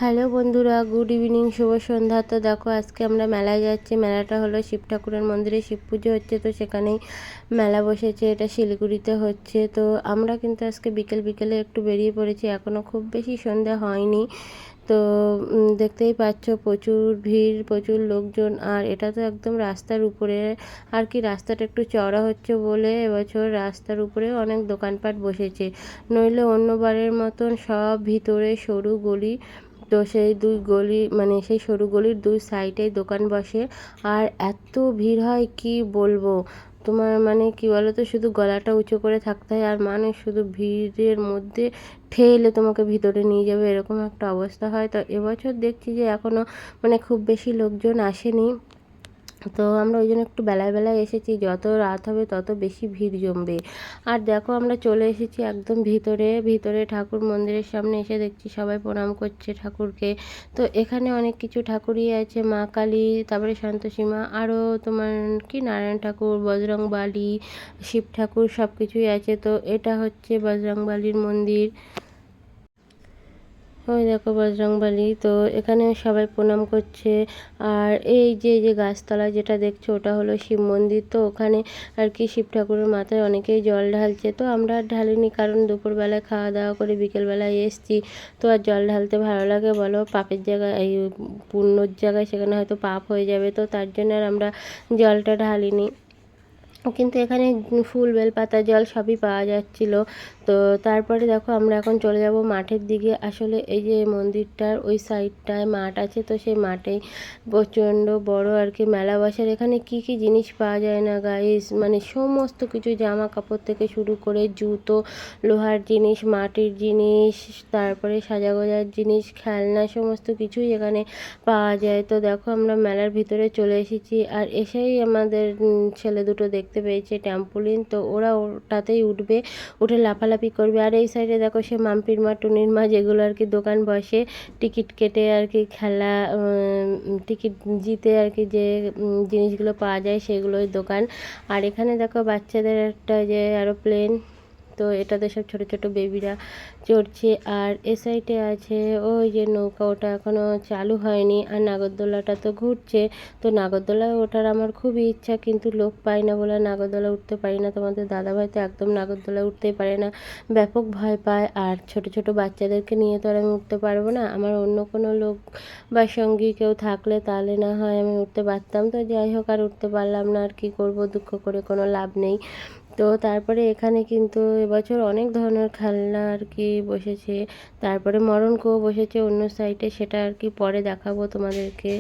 Hello বন্ধুরা, good evening, শুভ সন্ধ্যা। তো দেখো আজকে আমরা মেলায় যাচ্ছি। মেলাটা হলো শিব ঠাকুরের মন্দিরে শিব পুজো হচ্ছে, তো সেখানেই মেলা বসেছে। এটা শিলিগুড়িতে হচ্ছে। তো আমরা কিন্তু আজকে বিকেলে একটু বেরিয়ে পড়েছি, এখনও খুব বেশি সন্ধ্যা হয়নি। তো দেখতেই পাচ্ছ প্রচুর ভিড়, প্রচুর লোকজন। আর এটা তো একদম রাস্তার উপরে আর কি, রাস্তাটা একটু চওড়া হচ্ছে বলে এবছর রাস্তার উপরে অনেক দোকানপাট বসেছে, নইলে অন্যবারের মতন সব ভিতরে সরু গলি। তো সেই দুই গলি মানে সেই সরু গলির দুই সাইডেই দোকান বসে। আর এত ভিড় হয় কি বলবো তোমার, মানে কি বলো তো, শুধু গলাটা উঁচু করে থাকতে হয় আর মানুষ শুধু ভিড়ের মধ্যে ঠেলে তোমাকে ভিতরে নিয়ে যাবে, এরকম একটা অবস্থা হয়। তো এবছর দেখছি যে এখনও মানে খুব বেশি লোকজন আসেনি। তো আমরা ওই জন্য একটু বেলায় এসেছি, যত রাত হবে তত বেশি ভিড় জমবে। আর দেখো আমরা চলে এসেছি একদম ভিতরে ঠাকুর মন্দিরের সামনে এসে দেখছি সবাই প্রণাম করছে ঠাকুরকে। তো এখানে অনেক কিছু ঠাকুরই আছে, মা কালী, তারপরে সন্তোষী মা, আরও তোমার কি নারায়ণ ঠাকুর, বজরংবলী, শিব ঠাকুর, সব কিছুই আছে। তো এটা হচ্ছে বজরংবলীর মন্দির। ওই দেখো বজরংবলী। তো এখানে সবাই প্রণাম করছে। আর এই যে গাছতলা যেটা দেখছো ওটা হলো শিব মন্দির। তো ওখানে আর কি শিব ঠাকুরের মাথায় অনেকেই জল ঢালছে। তো আমরা আর ঢালিনি, কারণ দুপুরবেলায় খাওয়া দাওয়া করে বিকেলবেলায় এসছি। তো আর জল ঢালতে ভালো লাগে বলো? পাপের জায়গায়, এই পুণ্যর জায়গায় সেখানে হয়তো পাপ হয়ে যাবে, তো তার জন্য আর আমরা জলটা ঢালিনি। কিন্তু এখানে ফুল, বেলপাতা, জল সবই পাওয়া যাচ্ছিল। তো তারপরে দেখো আমরা এখন চলে যাব মাঠের দিকে। আসলে এই যে মন্দিরটার ওই সাইডটায় মাঠ আছে, তো সেই মাঠেই প্রচণ্ড বড় আর কি মেলা বসার। এখানে কি কি জিনিস পাওয়া যায় না গাইস, মানে সমস্ত কিছু, জামা কাপড় থেকে শুরু করে জুতো, লোহার জিনিস, মাটির জিনিস, তারপরে সাজাগোজার জিনিস, খেলনা, সমস্ত কিছুই এখানে পাওয়া যায়। তো দেখো আমরা মেলার ভিতরে চলে এসেছি। আর এসেই আমাদের ছেলে দুটো দেখতে পেয়েছে ট্যাম্পোলিন, তো ওরা ওটাতেই উঠবে, উঠে লাফালাফি করবে। আর এই সাইডে দেখো সে মাম্পির মা, টুনির মা, যেগুলো আর কি দোকান বসে টিকিট কেটে আর কি খেলা, টিকিট জিতে আর কি যে জিনিসগুলো পাওয়া যায় সেগুলোই দোকান। আর এখানে দেখো বাচ্চাদের একটা যে এরোপ্লেন, তো এটাতে সব ছোট ছোট বেবিরা চড়ছে। আর এ সাইডে আছে ওই যে নৌকা, ওটা এখনও চালু হয়নি। আর নাগরদোলাটা তো ঘুরছে। তো নাগরদোলায় ওঠার আমার খুবই ইচ্ছা, কিন্তু লোক পাই না বলে নাগরদোলা উঠতে পারি না। তোমাদের দাদাভাই তো একদম নাগরদোলা উঠতেই পারে না, ব্যাপক ভয় পায়। আর ছোট ছোট বাচ্চাদেরকে নিয়ে তো আর আমি উঠতে পারবো না। আমার অন্য কোনো লোক বা সঙ্গী কেউ থাকলে তাহলে না হয় আমি উঠতে পারতাম। তো যাই হোক, আর উঠতে পারলাম না, আর কি করব, দুঃখ করে কোনো লাভ নেই। তো তারপরে এখানে কিন্তু এবছর অনেক ধরনের খেলনা আর কি বসেছে। তারপরে মরণকুয়ো বসেছে অন্য সাইডে, সেটা আর কি পরে দেখাবো তোমাদেরকে।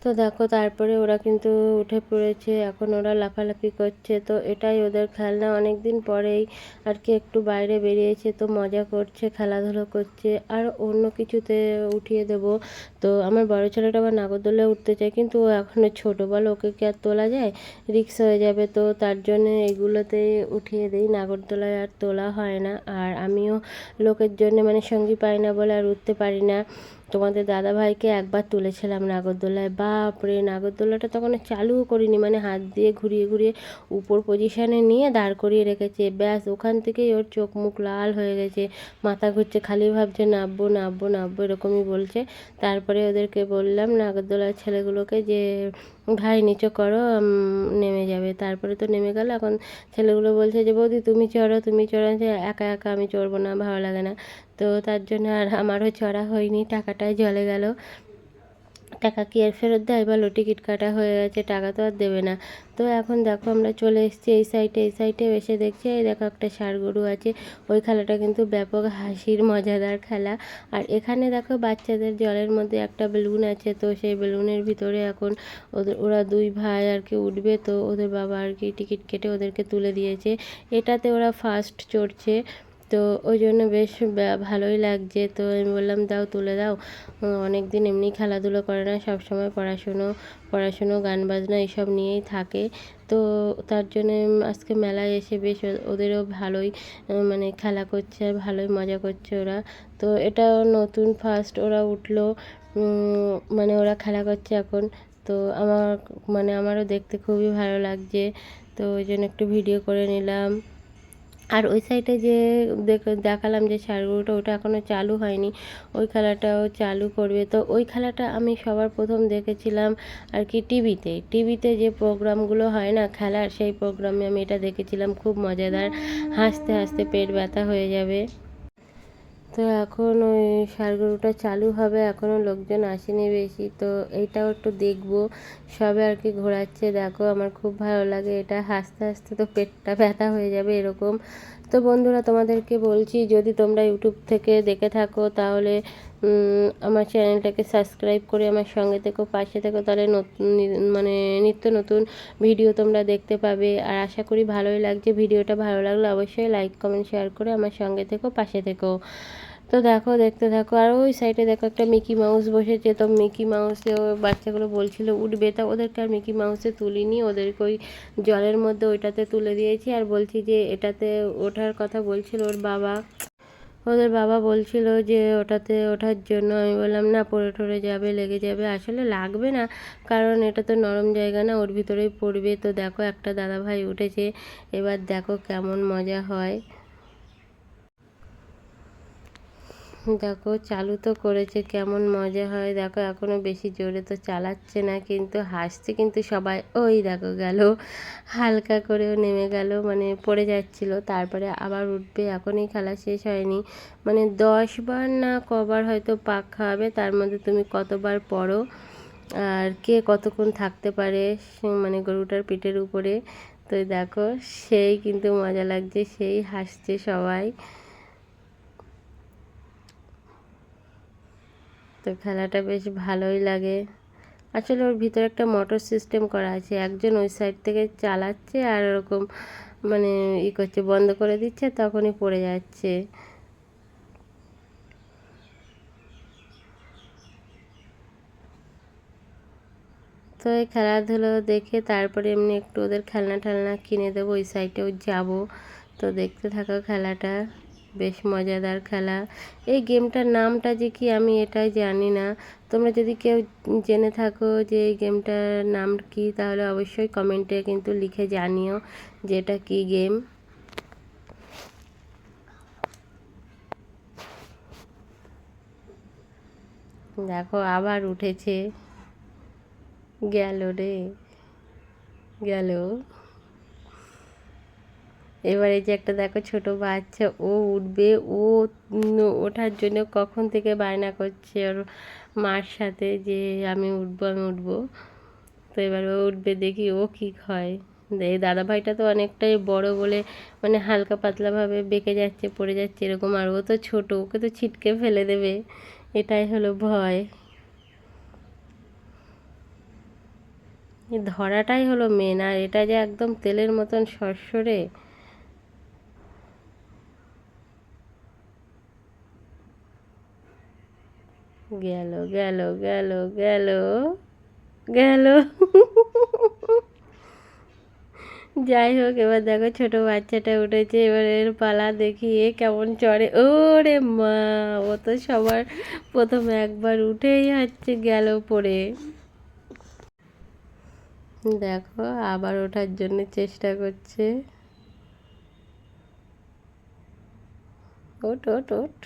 তো দেখো তারপরে ওরা কিন্তু উঠে পড়েছে, এখন ওরা লাফালাফি করছে। তো এটাই ওদের খেলনা, অনেক দিন পরেই আর কি একটু বাইরে বেরিয়েছে, তো মজা করছে, খেলাধুলো করছে। আর অন্য কিছুতে উঠিয়ে দেব। তো আমার বড় ছেলেটা আবার নাগরদোলায় উঠতে চায়, কিন্তু ও এখনও ছোটো, বলো ওকে কি আর তোলা যায়, রিক্স হয়ে যাবে। তো তার জন্যে এগুলোতে উঠিয়ে দিই, নাগরদোলায় আর তোলা হয় না। আর আমিও লোকের জন্য মানে সঙ্গী পাই না বলে আর উঠতে পারি না। তোমাদের দাদাভাইকে একবার তুলেছিলাম নাগরদোলায়, বাপরে, নাগরদোলাটা তখন চালুও করিনি, মানে হাত দিয়ে ঘুরিয়ে ঘুরিয়ে উপর পজিশানে নিয়ে দাঁড় করিয়ে রেখেছে, ব্যাস ওখান থেকেই ওর চোখ মুখ লাল হয়ে গেছে, মাথা ঘুরছে, খালি ভাবছে নাববো নাববো নাববো এরকমই বলছে। তারপরে ওদেরকে বললাম নাগরদোলার ছেলেগুলোকে যে ভাই নিচে করো, নেমে যাবে। তারপরে তো নেমে গেল। এখন ছেলেগুলো বলছে যে বৌদি তুমি চড়ো, তুমি চড়ো, যে একা একা আমি চড়বো না, ভালো লাগে না। তো তার জন্য আর আমারও চড়া হয়নি, টাকাটাই জলে গেল। টাকা কি আর ফেরত দেয় বলো? টিকিট কাটা হয়ে গেছে, টাকা তো আর দেবে না। তো এখন দেখো আমরা চলে এসেছি এই সাইডে এসে দেখছি এই দেখো একটা ষাঁড় গরু আছে। ওই খেলাটা কিন্তু ব্যাপক হাসির মজাদার খেলা। আর এখানে দেখো বাচ্চাদের জলের মধ্যে একটা বেলুন আছে, তো সেই বেলুনের ভিতরে এখন ওরা দুই ভাই আর কি উঠবে। তো ওদের বাবা আর কি টিকিট কেটে ওদেরকে তুলে দিয়েছে, এটাতে ওরা ফার্স্ট চড়ছে। তো ওই জন্য বেশ ভালোই লাগছে। তো আমি বললাম দাও তুলে দাও, অনেক দিন এমনি খেলাধুলো করে না, সব সময় পড়াশুনো গান বাজনা এইসব নিয়েই থাকে। তো তার জন্যে আজকে মেলায় এসে বেশ ওদেরও ভালোই মানে খেলা করছে, আর ভালোই মজা করছে ওরা। তো এটা নতুন ফার্স্ট ওরা উঠলো, মানে ওরা খেলা করছে এখন। তো আমারও দেখতে খুবই ভালো লাগছে, তো ওই জন্য একটু ভিডিও করে নিলাম। আর ওই সাইডে যে দেখালাম যে ষাঁড়গরুটা, ওটা এখনও চালু হয়নি, ওই খেলাটাও চালু করবে। তো ওই খেলাটা আমি সবার প্রথম দেখেছিলাম আর কি টিভিতে যে প্রোগ্রামগুলো হয় না খেলার, সেই প্রোগ্রামে আমি এটা দেখেছিলাম, খুব মজাদার, হাসতে হাসতে পেট ব্যথা হয়ে যাবে। তো এখন ওই ষাঁড়গরুটা চালু হবে, এখনও লোকজন আসেনি বেশি, তো এইটাও একটু দেখবো। সবে আর কি ঘোরাচ্ছে, দেখো আমার খুব ভালো লাগে এটা, হাসতে হাসতে তো পেটটা ব্যথা হয়ে যাবে এরকম। তো বন্ধুরা, তোমাদেরকে বলছি, যদি তোমরা ইউটিউব থেকে দেখে থাকো তাহলে আমার চ্যানেলটাকে সাবস্ক্রাইব করে আমার সঙ্গে থেকো, পাশে থেকো, তাহলে নতুন মানে নিত্য নতুন ভিডিও তোমরা দেখতে পাবে। আর আশা করি ভালোই লাগছে ভিডিওটা, ভালো লাগলে অবশ্যই লাইক কমেন্ট শেয়ার করে আমার সঙ্গে থেকো, পাশে থেকো। তো দেখো, দেখতে থাকো। আর ওই সাইডে দেখো একটা মিকি মাউস বসেছে, তো মিকি মাউসে বাচ্চাগুলো বলছিল উঠবে, তা ওদেরকে আর মিকি মাউসে তুলিনি, ওদেরকে ওই জলের মধ্যে ওইটাতে তুলে দিয়েছি। আর বলছি যে এটাতে ওঠার কথা বলছিল ওদের বাবা বলছিল যে ওটাতে ওঠার জন্য, আমি বললাম না, পড়ে টরে যাবে, লেগে যাবে। আসলে লাগবে না, কারণ এটা তো নরম জায়গা না, ওর ভিতরেই পড়বে। তো দেখো একটা দাদাভাই উঠেছে, এবার দেখো কেমন মজা হয়। দেখো চালু তো করেছে, কেমন মজা হয় দেখো। এখনও বেশি জোরে তো চালাচ্ছে না, কিন্তু হাসছে কিন্তু সবাই। ওই দেখো গেল, হালকা করেও নেমে গেল, মানে পড়ে যাচ্ছিল, তারপরে আবার উঠবে। এখনই খেলা শেষ হয়নি, মানে 10 বার না কবার হয়তো পাক খাওয়াবে, তার মধ্যে তুমি কতবার পড়ো আর কে কতক্ষণ থাকতে পারে মানে গরুটার পিঠের উপরে। তো দেখো সেই কিন্তু মজা লাগছে, সেই হাসছে সবাই। তো খেলাটা বেশ ভালোই লাগে। আসলে ওর ভিতরে একটা মোটর সিস্টেম করা আছে, একজন ওই সাইড থেকে চালাচ্ছে আর ওরকম মানে করছে, বন্ধ করে দিচ্ছে, তখনই পড়ে যাচ্ছে। তো এই খেলাধুলো দেখে তারপরে এমনি একটু ওদের খেলনা টেলনা কিনে দেবো, ওই সাইডেও যাবো। তো দেখতে থাকো খেলাটা, বেশ মজাদার খেলা। এই গেমটার নামটা যে কি আমি এটাই জানি না, তোমরা যদি কেউ জেনে থাকো যে এই গেমটার নাম কি, তাহলে অবশ্যই কমেন্টে কিন্তু লিখে জানিও যে এটা কী গেম। দেখো আবার উঠেছে, গেল রে, গেল। এবার এই যে একটা দেখো ছোট বাচ্চা, ও উঠবে, ও ওঠার জন্য কখন থেকে বায়না করছে ওর মার সাথে যে আমি উঠবো, আমি উঠবো। তো এবার ও উঠবে, দেখি ও কী হয়। এই দাদাভাইটা তো অনেকটাই বড় বলে মানে হালকা পাতলাভাবে বেঁকে যাচ্ছে, পড়ে যাচ্ছে এরকম, আর ও তো ছোট, ওকে তো ছিটকে ফেলে দেবে, এটাই হলো ভয়। ধরাটাই হলো মেন, আর এটা যে একদম তেলের মতন সরসরে। গেল গেল গেল গেল গেল। যাই হোক, এবার দেখো ছোট বাচ্চাটা উঠেছে, এবার এর পালা, দেখি এ কেমন চড়ে। ওরে মা, ও তো সবার প্রথমে একবার উঠেই হচ্ছে গেল পড়ে। দেখো আবার ওঠার জন্য চেষ্টা করছে। ওঠ ওঠ ওঠ,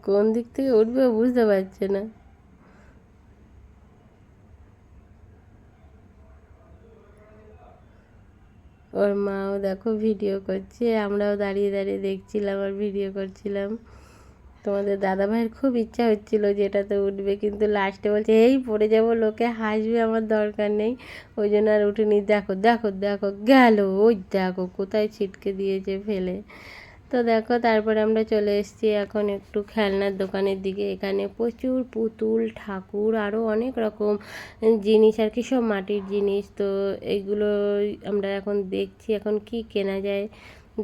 কোন দিক থেকে উঠবে বুঝতে পারছে না। ওর মাও দেখো ভিডিও করছে, আমরাও দাঁড়িয়ে দাঁড়িয়ে দেখছিলাম আর ভিডিও করছিলাম। তোমাদের দাদাভাইয়ের খুব ইচ্ছা হচ্ছিল যে এটাতে উঠবে, কিন্তু লাস্টে বলছে এই পড়ে যাব, লোকে হাসবে, আমার দরকার নেই, ওই জন্য আর উঠেনি। দেখো দেখো দেখো গেল, ওই দেখো কোথায় ছিটকে দিয়েছে ফেলে। তো দেখো তারপরে আমরা চলে এসেছি এখন একটু খেলনার দোকানের দিকে। এখানে প্রচুর পুতুল, ঠাকুর, আরও অনেক রকম জিনিস আর কি, সব মাটির জিনিস। তো এইগুলো আমরা এখন দেখছি, এখন কি কেনা যায়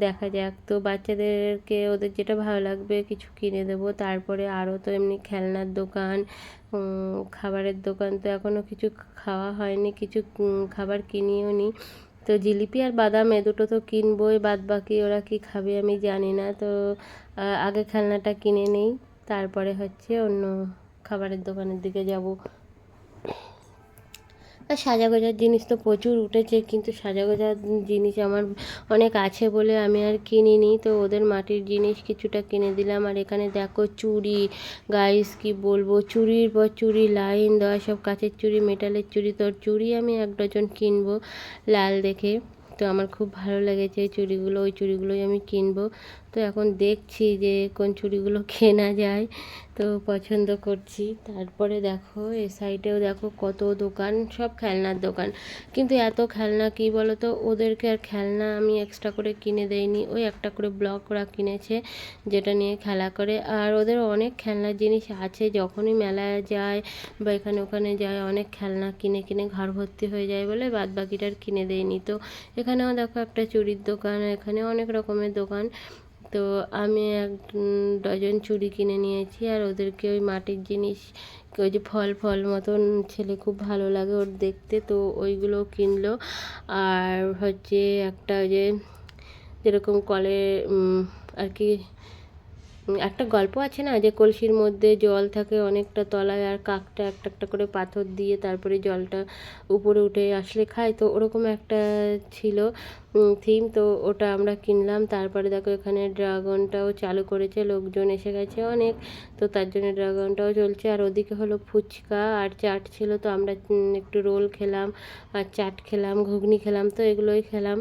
দেখা যাক। তো বাচ্চাদেরকে ওদের যেটা ভালো লাগবে কিছু কিনে দেবো। তারপরে আরও তো এমনি খেলনার দোকান, খাবারের দোকান, তো এখনও কিছু খাওয়া হয়নি, কিছু খাবার কিনিও নি। তো জিলিপি আর বাদাম এ দুটো তো কিনবই, বাদ বাকি ওরা কি খাবে আমি জানি না। তো আগে খেলনাটা কিনে নেই, তারপরে হচ্ছে অন্য খাবারের দোকানের দিকে যাব। আর সাজাগোজার জিনিস তো প্রচুর উঠেছে, কিন্তু সাজাগোজার জিনিস আমার অনেক আছে বলে আমি আর কিনিনি। তো ওদের মাটির জিনিস কিছুটা কিনে দিলাম। আর এখানে দেখো চুড়ি, গাইস কি বলবো, চুড়ির পর চুড়ি লাইন দেওয়া, সব কাঁচের চুড়ি, মেটালের চুড়ি। তো চুড়ি আমি 1 ডজন কিনবো লাল দেখে। তো আমার খুব ভালো লেগেছে এই চুড়িগুলো, ওই চুড়িগুলোই আমি কিনবো। তো এখন দেখছি যে কোন চুড়িগুলো কেনা যায়, তো পছন্দ করছি। তারপরে দেখো এ সাইডেও দেখো কত দোকান, সব খেলনার দোকান। কিন্তু এত খেলনা কি বলো তো, ওদেরকে আর খেলনা আমি এক্সট্রা করে কিনে দেইনি। ওই একটা করে ব্লক ওরা কিনেছে, যেটা নিয়ে খেলা করে। আর ওদের অনেক খেলনার জিনিস আছে, যখনই মেলায় যায় বা এখানে ওখানে যায় অনেক খেলনা কিনে কিনে ঘর ভর্তি হয়ে যায় বলে বাদ বাকিটা আর কিনে দেয়নি। তো এখানেও দেখো একটা চুড়ির দোকান, এখানে অনেক রকমের দোকান। তো আমি 1 ডজন চুড়ি কিনে নিয়েছি। আর ওদেরকে ওই মাটির জিনিস, ওই যে ফল ফল মতন ছেলে খুব ভালো লাগে ওর দেখতে, তো ওইগুলো কিনলো। আর হচ্ছে একটা ওই যে যেরকম কলে আর কি একটা গল্প আছে না, যে কলসির মধ্যে জল থাকে অনেকটা তলায়, আর কাকটা একটা একটা করে পাথর দিয়ে তারপরে জলটা উপরে উঠে আসলে খায়। তো ওরকম একটা ছিল থিম, তো ওটা আমরা কিনলাম। তারপরে দেখো এখানে ড্রাগনটাও চালু করেছে, লোকজন এসে গেছে অনেক, তো তার জন্য ড্রাগনটাও চলছে। আর ওদিকে হলো ফুচকা আর চাট ছিল, তো আমরা একটু রোল খেলাম আর চাট খেলাম, ঘুগনি খেলাম, তো এগুলোই খেলাম।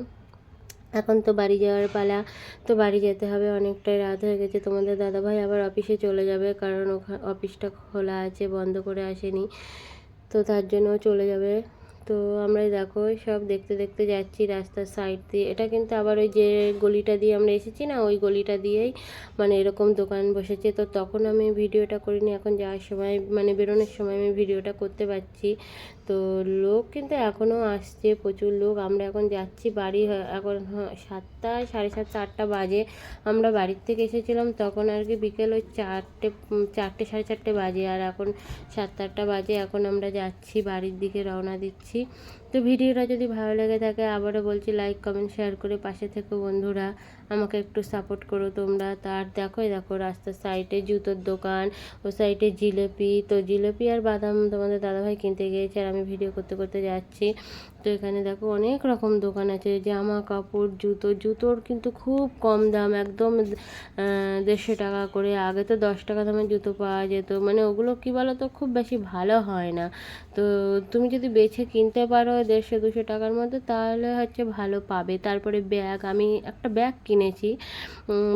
এখন তো বাড়ি যাওয়ার পালা, তো বাড়ি যেতে হবে, অনেকটাই রাত হয়ে গেছে। তোমাদের দাদাভাই আবার অফিসে চলে যাবে, কারণ অফিসটা খোলা আছে, বন্ধ করে আসেনি, তো তার জন্য চলে যাবে। তো আমরাই দেখো সব দেখতে দেখতে যাচ্ছি রাস্তার সাইড দিয়ে। এটা কিন্তু আবার ওই যে গলিটা দিয়ে আমরা এসেছি না, ওই গলিটা দিয়েই মানে এরকম দোকান বসেছে। তো তখন আমি ভিডিওটা করিনি, এখন যাওয়ার সময় মানে বেরোনোর সময় আমি ভিডিওটা করতে পারছি। তো লোক কিন্তু এখনও আসছে, প্রচুর লোক। আমরা এখন যাচ্ছি বাড়ি, এখন 7টা, 7:30, 8টা বাজে। আমরা বাড়ির থেকে এসেছিলাম তখন আর কি বিকেল ওই 4টে, 4টে, 4:30 বাজে। আর এখন 7টা, 8টা বাজে। এখন আমরা যাচ্ছি বাড়ির দিকে, রওনা দিচ্ছি। তো ভিডিওটা যদি ভালো লেগে থাকে আবারও বলছি লাইক কমেন্ট শেয়ার করে পাশে থেকো বন্ধুরা, আমাকে একটু সাপোর্ট করো তোমরা। তার দেখো দেখো রাস্তার সাইডে জুতোর দোকান, ও সাইডে জিলেপি। তো জিলেপি আর বাদাম তোমাদের দাদাভাই কিনতে গিয়েছে, আর আমি ভিডিও করতে করতে যাচ্ছি। তো এখানে দেখো অনেক রকম দোকান আছে, জামা কাপড়, জুতোর কিন্তু খুব কম দাম, একদম 150 টাকা করে। আগে তো 10 টাকা দামের জুতো পাওয়া যেত, মানে ওগুলো কী বলো তো খুব বেশি ভালো হয় না। তো তুমি যদি বেছে কিনতে পারো 150-200 টাকার মধ্যে, তাহলে হচ্ছে ভালো পাবে। তারপরে ব্যাগ, আমি একটা ব্যাগ কিনেছি,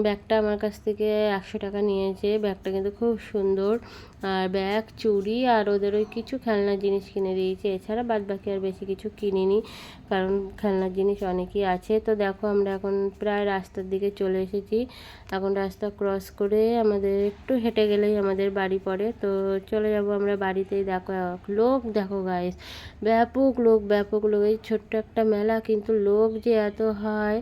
ব্যাগটা আমার কাছ থেকে 100 টাকা নিয়েছে। ব্যাগটা কিন্তু খুব সুন্দর। আর ব্যাগ, চুড়ি আর ওদের ওই কিছু খেলনার জিনিস কিনে দিয়েছে, এছাড়া বাদ বাকি আর বেশি কিছু কিনিনি, কারণ খেলনার জিনিস অনেকই আছে। তো দেখো আমরা এখন প্রায় রাস্তার দিকে চলে এসেছি। এখন রাস্তা ক্রস করে আমাদের একটু হেঁটে গেলেই আমাদের বাড়ি পড়ে, তো চলে যাব আমরা বাড়িতেই। দেখো লোক, দেখো গাইস, ব্যাপক লোক, ব্যাপক লোক। এই ছোট্ট একটা মেলা, কিন্তু লোক যে এত হয়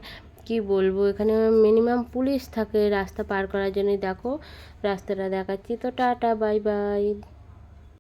কি বলবো। এখানে মিনিমাম পুলিশ থাকে রাস্তা পার করার জন্য। দেখো রাস্তাটা দেখাচ্ছি। তো টাটা, বাই বাই।